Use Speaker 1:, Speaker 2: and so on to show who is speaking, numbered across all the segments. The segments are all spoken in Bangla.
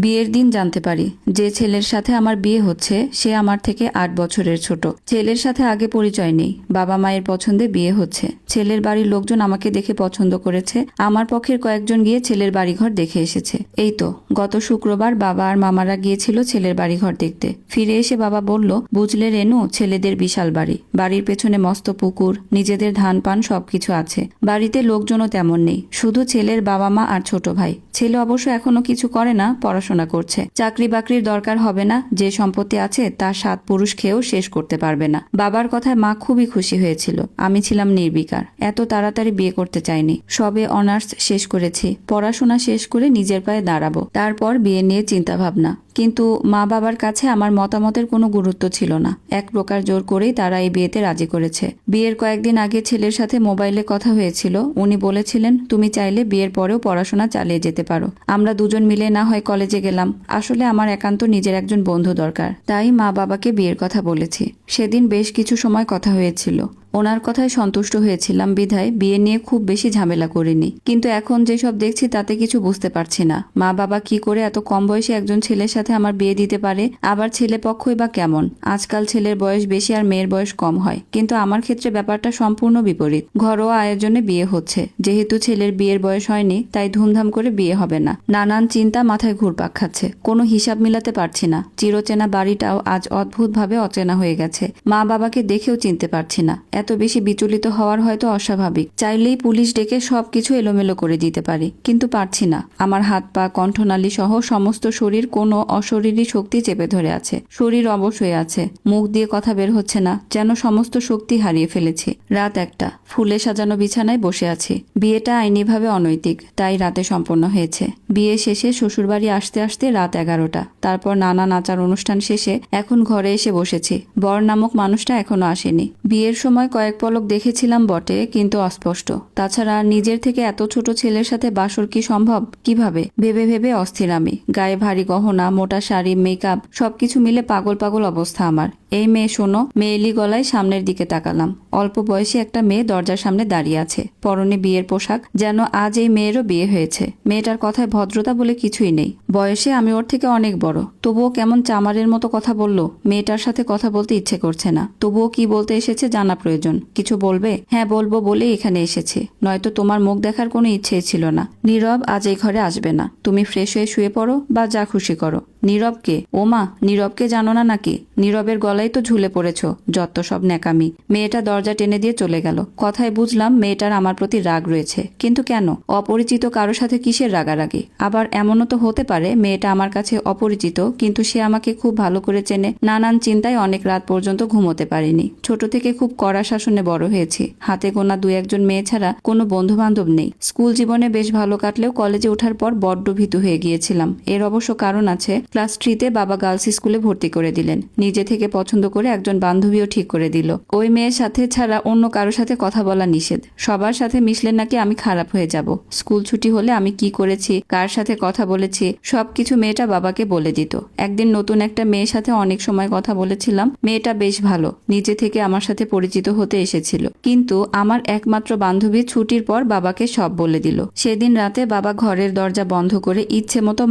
Speaker 1: বিয়ের দিন জানতে পারি যে ছেলের সাথে আমার বিয়ে হচ্ছে সে আমার থেকে ৮ বছরের ছোট। ছেলের সাথে আগে পরিচয় নেই, বাবা মায়ের পছন্দে বিয়ে হচ্ছে। ছেলের বাড়ির লোকজন আমাকে দেখে পছন্দ করেছে, আমার পক্ষের কয়েকজন গিয়ে ছেলের বাড়িঘর দেখে এসেছে। এই তো গত শুক্রবার বাবা আর মামারা গিয়েছিল ছেলের বাড়িঘর দেখতে। ফিরে এসে বাবা বলল, বুঝলে রেনু, ছেলেদের বিশাল বাড়ি, বাড়ির পেছনে মস্ত পুকুর, নিজেদের ধান পান সবকিছু আছে। বাড়িতে লোকজনও তেমন নেই, শুধু ছেলের বাবা মা আর ছোট ভাই। ছেলে অবশ্য এখনো কিছু করে না, পড়াশোনা করছে। চাকরি বাকরির দরকার হবে না, যে সম্পত্তি আছে তার 7 পুরুষ খেয়েও শেষ করতে পারবে না। বাবার কথায় মা খুবই খুশি হয়েছিল। আমি ছিলাম নির্বিকার, এত তাড়াতাড়ি বিয়ে করতে চাইনি। সবে অনার্স শেষ করেছি, পড়াশোনা শেষ করে নিজের পায়ে দাঁড়াবো, তারপর বিয়ে নিয়ে চিন্তা ভাবনা। কিন্তু মা বাবার কাছে আমার মতামতের কোনো গুরুত্ব ছিল না। এক প্রকার জোর করেই তারা এই বিয়েতে রাজি করেছে। বিয়ের কয়েকদিন আগে ছেলের সাথে মোবাইলে কথা হয়েছিল। উনি বলেছিলেন, তুমি চাইলে বিয়ের পরেও পড়াশোনা চালিয়ে যেতে পারো। আমরা দুজন মিলে না হয় কলেজে গেলাম। আসলে আমার একান্ত নিজের একজন বন্ধু দরকার, তাই মা বাবাকে বিয়ের কথা বলেছি। সেদিন বেশ কিছু সময় কথা হয়েছিল। ওনার কথায় সন্তুষ্ট হয়েছিলাম বিধায় বিয়ে নিয়ে খুব বেশি ঝামেলা করিনি। কিন্তু এখন যেসব দেখছি তাতে কিছু বুঝতে পারছি না। মা বাবা কি করে এত কম বয়সে একজন ছেলের সাথে আমার বিয়ে দিতে পারে? আবার ছেলে পক্ষই বা কেমন? আজকাল ছেলের বয়স বেশি আর মেয়ের বয়স কম হয়, কিন্তু আমার ক্ষেত্রে ব্যাপারটা সম্পূর্ণ বিপরীত। ঘরোয়া আয়োজনে বিয়ে হচ্ছে। যেহেতু ছেলের বিয়ের বয়স হয়নি, তাই ধুমধাম করে বিয়ে হবে না। নানান চিন্তা মাথায় ঘুরপাক খাচ্ছে, কোনো হিসাব মিলাতে পারছি না। চিরচেনা বাড়িটাও আজ অদ্ভুতভাবে অচেনা হয়ে গেছে। মা বাবাকে দেখেও চিনতে পারছি না। এত বেশি বিচলিত হওয়ার হয়তো অস্বাভাবিক। চাইলেই পুলিশ ডেকে সবকিছু এলোমেলো করে দিতে পারি, কিন্তু পারছি না। আমার হাত পা, কণ্ঠনালী সহ সমস্ত শরীর কোনো অশরীরী শক্তি চেপে ধরে আছে। শরীর অবশ হয়ে আছে, মুখ দিয়ে কথা বের হচ্ছে না, যেন সমস্ত শক্তি হারিয়ে ফেলেছি। রাত 1টা, ফুলে সাজানো বিছানায় বসে আছি। বিয়েটা আইনিভাবে অনৈতিক, তাই রাতে সম্পন্ন হয়েছে। বিয়ে শেষে শ্বশুরবাড়ি আসতে আসতে রাত 11টা। তারপর নানান আচার অনুষ্ঠান শেষে এখন ঘরে এসে বসেছি। বর নামক মানুষটা এখনো আসেনি। বিয়ের সময় কয়েক পলক দেখেছিলাম বটে, কিন্তু অস্পষ্ট। তাছাড়া নিজের থেকে এত ছোট ছেলের সাথে বাসর কি সম্ভব? কিভাবে ভেবে ভেবে অস্থির আমি। গায়ে ভারী গহনা, মোটা শাড়ি, মেকআপ সবকিছু মিলে পাগল পাগল অবস্থা আমার। এই মেয়ে শোনো, মেয়েলি গলায় সামনের দিকে তাকালাম। অল্প বয়সী একটা মেয়ে দরজার সামনে দাঁড়িয়ে আছে, পরনে বিয়ের পোশাক, যেন আজ এই মেয়েরও বিয়ে হয়েছে। মেয়েটার কথায় ভদ্রতা বলে কিছুই নেই। বয়সে আমি ওর থেকে অনেক বড়, তবুও কেমন চামারের মতো কথা বলল। মেয়েটার সাথে কথা বলতে ইচ্ছে করছে না, তবুও কি বলতে এসেছে জানা প্রয়োজন। কিছু বলবে? হ্যাঁ বলবো বলেই এখানে এসেছি, নয়তো তোমার মুখ দেখার কোনো ইচ্ছেই ছিল না। নীরব আজ এই ঘরে আসবে না। তুমি ফ্রেশ হয়ে শুয়ে পড়ো বা যা খুশি করো। নীরবকে? ওমা, নীরবকে জানো না নাকি? নীরবের গলায় তো ঝুলে পড়েছ, যত সব ন্যাকামি। মেয়েটা দরজা টেনে দিয়ে চলে গেল। কথায় বুঝলাম মেয়েটার আমার প্রতি রাগ রয়েছে, কিন্তু কেন? অপরিচিত কারো সাথে কিসের রাগারাগি? আবার এমনও তো হতে পারে মেয়েটা আমার কাছে অপরিচিত, কিন্তু সে আমাকে খুব ভালো করে চেনে। নানান চিন্তায় অনেক রাত পর্যন্ত ঘুমোতে পারিনি। ছোট থেকে খুব কড়া শাসনে বড় হয়েছি। হাতে গোনা 2-1 মেয়ে ছাড়া কোনো বন্ধু বান্ধব নেই। স্কুল জীবনে বেশ ভালো কাটলেও কলেজে ওঠার পর বড্ড ভীতু হয়ে গিয়েছিলাম। এর অবশ্য কারণ আছে। ক্লাস 3-তে বাবা গার্লস স্কুলে ভর্তি করে দিলেন। নিজে থেকে পছন্দ করে একজন বান্ধবীও ঠিক করে দিল। ওই মেয়ের সাথে ছাড়া অন্য কারোর সাথে কথা বলা নিষেধ। সবার সাথে মিশলে নাকি আমি খারাপ হয়ে যাব। স্কুল ছুটি হলে আমি কি করেছি, কার সাথে কথা বলেছি, সবকিছু মেয়েটা বাবাকে বলে দিত। একদিন নতুন একটা মেয়ের সাথে অনেক সময় কথা বলেছিলাম। মেয়েটা বেশ ভালো, নিজে থেকে আমার সাথে পরিচিত হতে এসেছিল। কিন্তু আমার একমাত্র বান্ধবী ছুটির পর বাবাকে সব বলে দিল। সেদিন রাতে বাবা ঘরের দরজা বন্ধ করে ইচ্ছে মতো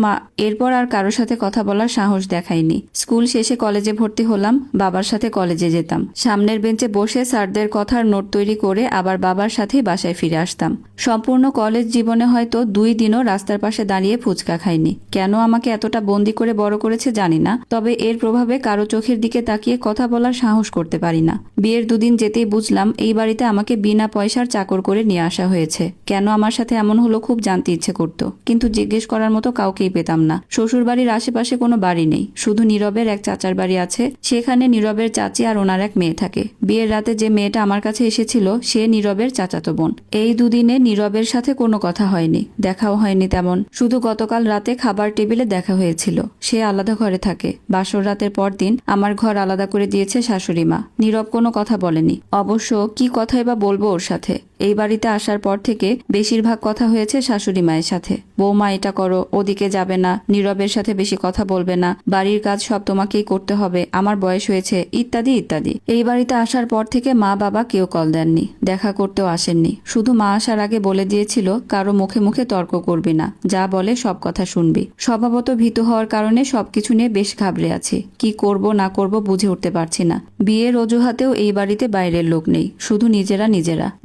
Speaker 1: এরপর আর কারোর সাথে কথা বলার সাহস দেখায়নি। স্কুল শেষে কলেজে ভর্তি হলাম, বাবার সাথে কলেজে যেতাম। সামনের বেঞ্চে বসে স্যারদের কথার নোট তৈরি করে আবার বাবার সাথেই বাসায় ফিরে আসতাম। সম্পূর্ণ কলেজ জীবনে হয়তো 2 দিনও রাস্তার পাশে দাঁড়িয়ে ফুচকা খাইনি। কেন আমাকে এতটা বন্দি করে বড় করেছে জানি না, তবে এর প্রভাবে কারো চোখের দিকে তাকিয়ে কথা বলার সাহস করতে পারি না। বিয়ের 2 দিন যেতেই বুঝলাম এই বাড়িতে আমাকে বিনা পয়সার চাকর করে নিয়ে আসা হয়েছে। কেন আমার সাথে এমন হলো খুব জানতে ইচ্ছে করতো, কিন্তু জিজ্ঞেস করার মতো কাউকেই পেতাম না। শ্বশুর বাড়ির আশেপাশে কোনো বাড়ি নেই, শুধু নীরবের এক চাচার বাড়ি আছে। সেখানে নীরবের চাচি আর ওনার এক মেয়ে থাকে। বিয়ের রাতে যে মেয়েটা আমার কাছে এসেছিল সে নীরবের চাচাতো বোন। এই 2 দিনে নীরবের সাথে কোনো কথা হয়নি, দেখাও হয়নি তেমন। শুধু গতকাল রাতে খাবার টেবিলে দেখা হয়েছিল। সে আলাদা ঘরে থাকে। বাসর রাতের পর দিন আমার ঘর আলাদা করে দিয়েছে শাশুড়ি মা। নীরব কোনো কথা বলেনি। অবশ্য কি কথাই বা বলবো ওর সাথে। এই বাড়িতে আসার পর থেকে বেশিরভাগ কথা হয়েছে শাশুড়ি মায়ের সাথে। বৌমা এটা করো, ওদিকে যাবে না, নীরবের সাথে বেশি কথা বলবে না, বাড়ির কাজ সব তোমাকেই করতে হবে, আমার বয়স হয়েছে, ইত্যাদি ইত্যাদি। এই বাড়িতে আসার পর থেকে মা বাবা কেউ কল দেননি, দেখা করতেও আসেননি। শুধু মা আসার আগে বলে দিয়েছিল কারো মুখে মুখে তর্ক করবি না, যা বলে সব কথা শুনবি। স্বভাবত ভীতু হওয়ার কারণে সবকিছু নিয়ে বেশ ঘাবড়ে আছি, কি করব না করব বুঝে উঠতে পারছি না। বিয়ের অজুহাতেও এই বাড়িতে বাইরের লোক নেই, শুধু নিজেরা।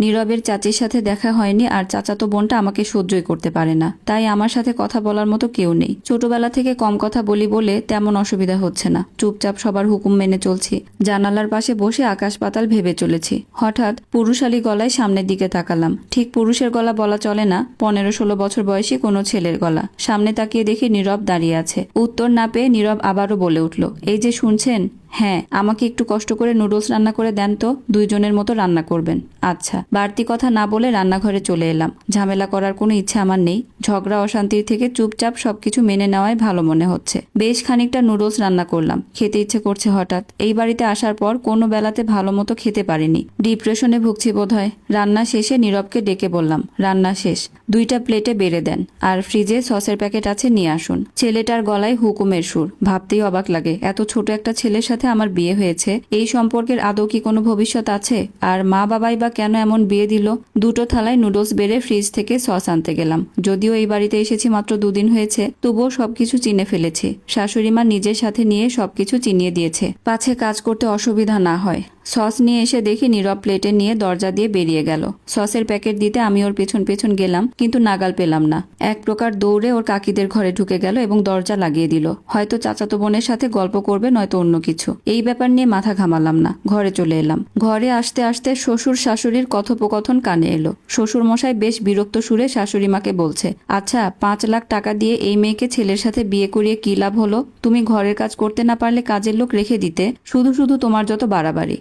Speaker 1: নীরবের চাচির সাথে দেখা হয়নি, আর চাচাতো বোনটা আমাকে সহ্যই করতে পারে না, তাই আমার সাথে কথা বলার মতো কেউ নেই। ছোটবেলা থেকে কম কথা বলি বলে তেমন অসুবিধা হচ্ছে না, চুপচাপ সবার হুকুম মেনে চলছি। জানালার পাশে বসে আকাশ পাতাল ভেবে চলেছি। হঠাৎ পুরুষালী গলায় সামনের দিকে তাকালাম। ঠিক পুরুষের গলা বলা চলে না, 15-16 বছর বয়সী কোনো ছেলের গলা। সামনে তাকিয়ে দেখি নীরব দাঁড়িয়ে আছে। উত্তর না পেয়ে নীরব আবারও বলে উঠল, এই যে শুনছেন? হ্যাঁ, আমাকে একটু কষ্ট করে নুডলস রান্না করে দেন তো, 2 জনের মতো রান্না করবেন। আচ্ছা। বাড়তি কথা না বলে রান্নাঘরে চলে এলাম। ঝামেলা করার কোনো ইচ্ছে আমার নেই। ঝগড়া অশান্তির থেকে চুপচাপ সবকিছু মেনে নেওয়াই ভালো মনে হচ্ছে। বেশ খানিকটা নুডলস রান্না করলাম, খেতে ইচ্ছে করছে হঠাৎ। এই বাড়িতে আসার পর কোনো বেলাতে ভালো মতো খেতে পারিনি, ডিপ্রেশনে ভুগছি বোধহয়। রান্না শেষে নীরবকে ডেকে বললাম, রান্না শেষ, 2টা প্লেটে বেড়ে দেন, আর ফ্রিজে সসের প্যাকেট আছে, নিয়ে আসুন। ছেলেটার গলায় হুকুমের সুর, ভাবতেই অবাক লাগে। এত ছোট একটা ছেলের সাথে আমার বিয়ে হয়েছে, এই সম্পর্কের আদৌ কি কোনো ভবিষ্যৎ আছে? আর মা বাবাই বা কেন এমন বিয়ে দিল? 2টো থালায় নুডলস বেড়ে ফ্রিজ থেকে সস আনতে গেলাম। যদিও এই বাড়িতে এসেছি মাত্র 2 দিন হয়েছে, তবুও সবকিছু চিনে ফেলেছি। শাশুড়ি মা নিজের সাথে নিয়ে সবকিছু চিনিয়ে দিয়েছে, পাছে কাজ করতে অসুবিধা না হয়। সস নিয়ে এসে দেখি নীরব প্লেটে নিয়ে দরজা দিয়ে বেরিয়ে গেল। সসের প্যাকেট দিতে আমি ওর পেছন পেছন গেলাম, কিন্তু নাগাল পেলাম না। এক প্রকার দৌড়ে ওর কাকিদের ঘরে ঢুকে গেল এবং দরজা লাগিয়ে দিল। হয়তো চাচাতো বোনের সাথে গল্প করবে, নয়তো অন্য কিছু। এই ব্যাপার নিয়ে মাথা ঘামালাম না, ঘরে চলে এলাম। ঘরে আসতে আসতে শ্বশুর শাশুড়ির কথোপকথন কানে এলো। শ্বশুর মশাই বেশ বিরক্ত সুরে শাশুড়ি মাকে বলছে, আচ্ছা, 5 লাখ টাকা দিয়ে এই মেয়েকে ছেলের সাথে বিয়ে করিয়ে কি লাভ হলো? তুমি ঘরের কাজ করতে না পারলে কাজের লোক রেখে দিতে, শুধু শুধু তোমার যত বাড়াবাড়ি।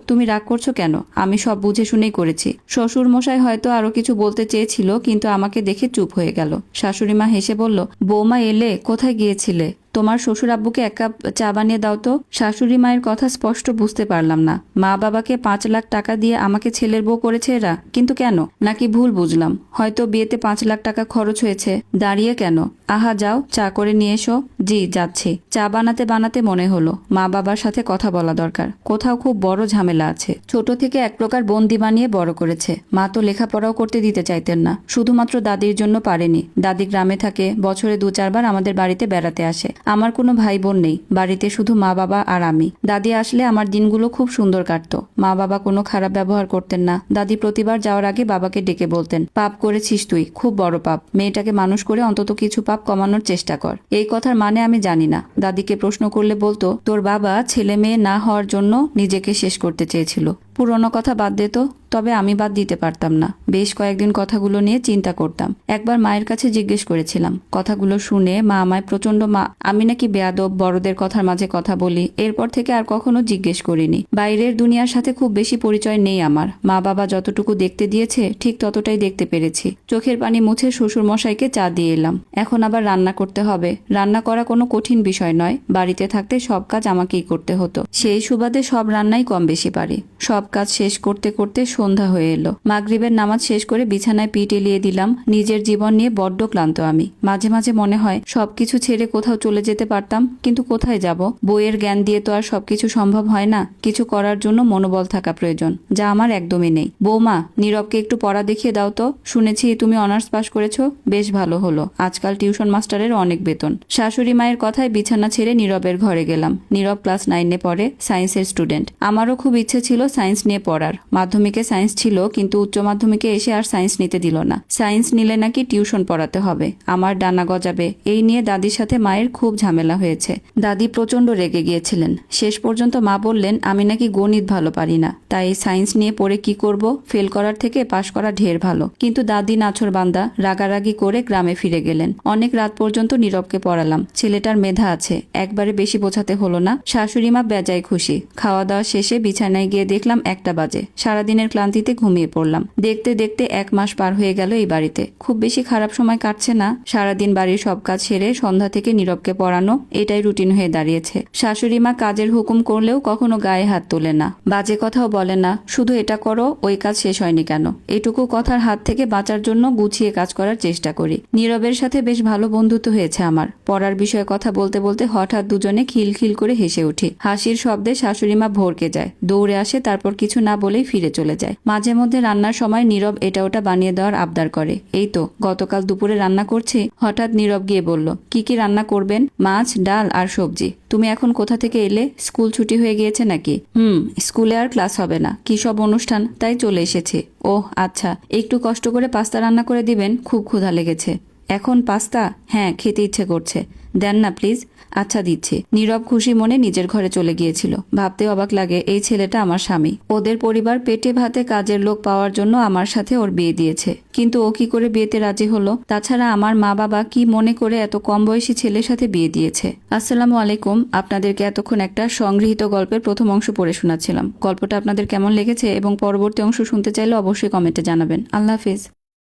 Speaker 1: তুমি রাগ করছো কেন? আমি সব বুঝে শুনেই করেছি। শ্বশুর মশাই হয়তো আরো কিছু বলতে চেয়েছিল, কিন্তু আমাকে দেখে চুপ হয়ে গেল। শাশুড়ি মা হেসে বলল, বৌমা এলে, কোথায় গিয়েছিলে? তোমার শ্বশুর আব্বুকে 1 কাপ চা বানিয়ে দাও তো। শাশুড়ি মায়ের কথা স্পষ্ট বুঝতে পারলাম না। মা বাবাকে 5 লাখ টাকা দিয়ে আমাকে ছেলের বউ করেছে এরা, কিন্তু কেন? নাকি ভুল বুঝলাম? হয়তো বিয়েতে 5 লাখ টাকা খরচ হয়েছে। দাঁড়িয়ে কেন? আহা, যাও চা করে নিয়ে এসো। জি, যাচ্ছি। চা বানাতে বানাতে মনে হলো মা বাবার সাথে কথা বলা দরকার, কোথাও খুব বড় ঝামেলা আছে। ছোট থেকে এক প্রকার বন্দি বানিয়ে বড় করেছে। মা তো লেখাপড়াও করতে দিতে চাইতেন না, শুধুমাত্র দাদির জন্য পারেনি। দাদি গ্রামে থাকে, বছরে 2-4 বার আমাদের বাড়িতে বেড়াতে আসে। আমার কোনো ভাই বোন নেই, বাড়িতে শুধু মা বাবা আর আমি। দাদি আসলে আমার দিনগুলো খুব সুন্দর কাটতো। মা বাবা কোনো খারাপ ব্যবহার করতেন না। দাদি প্রতিবার যাওয়ার আগে বাবাকে ডেকে বলতেন, পাপ করেছিস তুই, খুব বড় পাপ। মেয়েটাকে মানুষ করে অন্তত কিছু পাপ কমানোর চেষ্টা কর। এই কথার মানে আমি জানি না। দাদিকে প্রশ্ন করলে বলতো, তোর বাবা ছেলে মেয়ে না হওয়ার জন্য নিজেকে শেষ করতে চেয়েছিল। পুরনো কথা বাদ দে তো। তবে আমি বাদ দিতে পারতাম না। বেশ কয়েকদিন কথাগুলো নিয়ে চিন্তা করতাম। একবার মায়ের কাছে জিজ্ঞেস করেছিলাম। কথাগুলো শুনে মা আমায় প্রচন্ড আমি নাকি বেয়াদব, বড়দের কথার মাঝে কথা বলি। এরপর থেকে আর কখনো জিজ্ঞেস করিনি। বাইরের দুনিয়ার সাথে খুব বেশি পরিচয় নেই আমার। মা বাবা যতটুকু দেখতে দিয়েছে ঠিক ততটাই দেখতে পেরেছি। চোখের পানি মুছে শ্বশুর মশাইকে চা দিয়ে এলাম। এখন আবার রান্না করতে হবে। রান্না করা কোনো কঠিন বিষয় নয়। বাড়িতে থাকতে সব কাজ আমাকেই করতে হতো। সেই সুবাদে সব রান্নাই কম বেশি পারি। সব কাজ শেষ করতে করতে সন্ধ্যা হয়ে এলো। মাগরিবের নামাজ শেষ করে বিছানায় পিঠ এলিয়ে দিলাম। নিজের জীবন নিয়ে বড্ড ক্লান্ত আমি। মাঝে মাঝে মনে হয় সবকিছু ছেড়ে কোথাও চলে যেতে পারতাম, কিন্তু কোথায় যাব? বইয়ের জ্ঞান দিয়ে তো আর সবকিছু সম্ভব হয় না। কিছু করার জন্য মনোবল থাকা প্রয়োজন, যা আমার একদমই নেই। বৌমা, নীরবকে একটু পড়া দেখিয়ে দাও তো। শুনেছি তুমি অনার্স পাশ করেছো, বেশ ভালো হলো। আজকাল টিউশন মাস্টারের অনেক বেতন। শাশুড়ি মায়ের কথায় বিছানা ছেড়ে নীরবের ঘরে গেলাম। নীরব ক্লাস 9-এ পড়ে, সায়েন্সের স্টুডেন্ট। আমারও খুব ইচ্ছে ছিল সায়েন্স নিয়ে পড়ার। মাধ্যমিকে সায়েন্স ছিল, কিন্তু উচ্চ মাধ্যমিকে এসে আর সায়েন্স নিতে দিল না। সায়েন্স নিলে নাকি টিউশন পড়াতে হবে, আমার ডানা গজাবে। এই নিয়ে দাদির সাথে মায়ের খুব ঝামেলা হয়েছে। দাদি প্রচন্ড রেগে গিয়েছিলেন। শেষ পর্যন্ত মা বললেন আমি নাকি গণিত ভালো পারি না, তাই সায়েন্স নিয়ে পড়ে কি করব? ফেল করার থেকে পাশ করা ঢের ভালো। কিন্তু দাদি নাছোড়বান্দা, রাগারাগি করে গ্রামে ফিরে গেলেন। অনেক রাত পর্যন্ত নীরবকে পড়ালাম। ছেলেটার মেধা আছে, একবারে বেশি বোঝাতে হলো না। শাশুড়ি মা বেজায় খুশি। খাওয়া দাওয়া শেষে বিছানায় গিয়ে দেখলাম 1টা বাজে। সারাদিনের ক্লান্তিতে ঘুমিয়ে পড়লাম। দেখতে দেখতে 1 মাস পার হয়ে গেল এই বাড়িতে। খুব বেশি খারাপ সময় কাটছে না। সারাদিন বাড়ির সব কাজ সেরে সন্ধ্যা থেকে নীরবকে পড়ানো, এটাই রুটিন হয়ে দাঁড়িয়েছে। শাশুড়ি মা কাজের হুকুম করলেও কখনো গায়ে হাত তোলে না। বাজে বাজে কথাও বলে না, শুধু এটা করো ওই কাজ শেষ হয়নি কেন, এইটুকু কথার হাত থেকে বাঁচার জন্য গুছিয়ে কাজ করার চেষ্টা করি। নীরবের সাথে বেশ ভালো বন্ধুত্ব হয়েছে আমার। পড়ার বিষয়ে কথা বলতে বলতে হঠাৎ দুজনে খিলখিল করে হেসে উঠি। হাসির শব্দে শাশুড়িমা ভরকে যায়, দৌড়ে আসে, তারপর কিছু না বলেই ফিরে চলে যায়। মাঝে মধ্যে রান্নার সময় নীরব এটা ওটা বানিয়ে দেওয়ার আবদার করে। এই তো গতকাল দুপুরে রান্না করছি, হঠাৎ নীরব গিয়ে বলল, কি কি রান্না করবেন? মাছ, ডাল আর সবজি। তুমি এখন কোথা থেকে এলে? স্কুল ছুটি হয়ে গিয়েছে নাকি? স্কুলে আর ক্লাস হবে না, কি সব অনুষ্ঠান, তাই চলে এসেছি। ওহ আচ্ছা, একটু কষ্ট করে পাস্তা রান্না করে দিবেন, খুব ক্ষুধা লেগেছে। এখন পাস্তা? হ্যাঁ, খেতে ইচ্ছে করছে। দেন না প্লিজ। আচ্ছা দিচ্ছি। নীরব খুশি মনে নিজের ঘরে চলে গিয়েছিল। ভাবতে অবাক লাগে, এই ছেলেটা আমার স্বামী। ওদের পরিবার পেটে ভাতে কাজের লোক পাওয়ার জন্য আমার সাথে ওর বিয়ে দিয়েছে, কিন্তু ও কি করে বিয়েতে রাজি হলো? তাছাড়া আমার মা বাবা কি মনে করে এত কম বয়সী ছেলের সাথে বিয়ে দিয়েছে? আসসালামু আলাইকুম। আপনাদেরকে এতক্ষণ একটা সংগৃহীত গল্পের প্রথম অংশ পড়ে শোনাচ্ছিলাম। গল্পটা আপনাদের কেমন লেগেছে এবং পরবর্তী অংশ শুনতে চাইলে অবশ্যই কমেন্টে জানাবেন। আল্লাহ হাফেজ।